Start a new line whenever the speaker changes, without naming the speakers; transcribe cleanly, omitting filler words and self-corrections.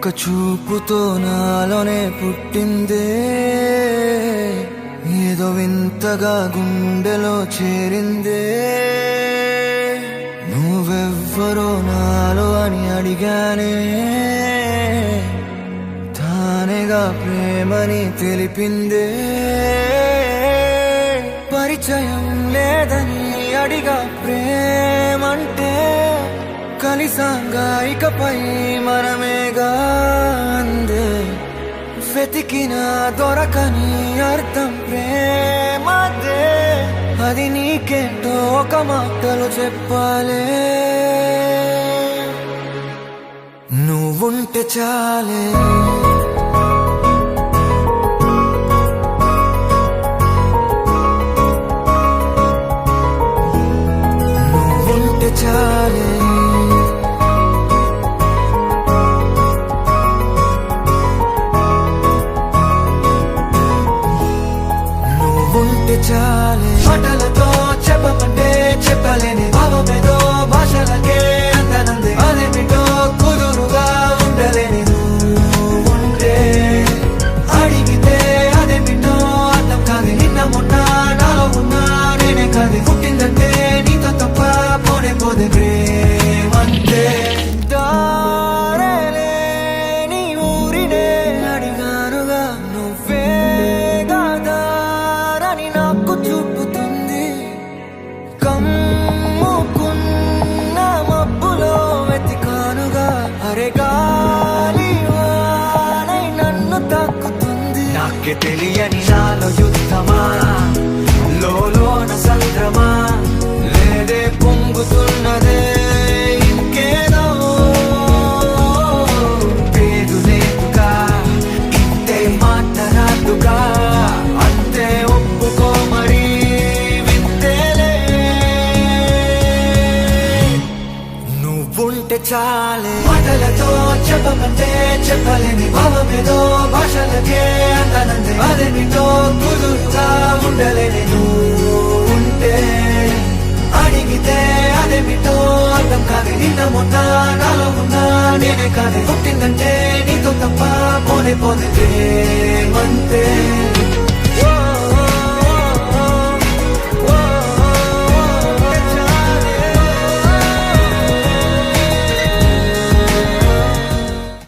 ఒక్క చూపుతో నాలోనే పుట్టిందే, ఏదో వింతగా గుండెలో చేరిందే. నువ్వెవ్వరో నాలో అని అడిగానే, తానేగా ప్రేమని తెలిపిందే. పరిచయం లేదని అడిగా ప్రేమంటే, కలిసాంగా ఇకపై మనమేగా అందే. వెతికినా దొరకని అర్థం ప్రేమదే, అది నీకేంటో ఒక మాటలో చెప్పాలే. నువ్వుంటే చాలే, నువ్వుంటే చాలే, నువ్వుంటే చాలే. మాటలతో చెప్పమంటే చెప్పలేని భావమేదో భాషలకే అందనందే. అదేమిటో కుదురుగా ఉండలేని నువ్వుంటే, అడిగితే అదేమిటో అర్థం కాదు. నిన్న మొన్న నాలో ఉన్నా నేనే కాదు. పుట్టిందంటే నీతో తప్ప పోనే పోదే ప్రేమంతే. దారేలేని ఊరినే అడిగానుగా, నువ్వే దారని నాకు చూపుతుంది. కమ్ముకున్న మబ్బులో వెతికానుగా, అరే గాలి వానై నన్ను తాకుతుంది. నాకే తెలియని నాలో యుద్ధమా, లోన సంద్రమా, లేదే పొంగుతున్నదే ఇంకేదో. పేరు లేదుగా, ఇంతే మాట రాదుగా, అంతే ఒప్పుకో మరి వింతేలే. నువ్వుంటే చాలే. మాటలతో చెప్పమంటే చెప్పలేని భావమేదో భాషలకే అందనందే. అదేమిటో కుదురుగా ఉండలేని నువ్వుంటే, అడిగితే అదేమిటో అర్థం కాదు. నిన్న మొన్న నాలో ఉన్నా నేనే కాదు. పుట్టిందంటే నీతో తప్ప పోనే పోదే ప్రేమంతే.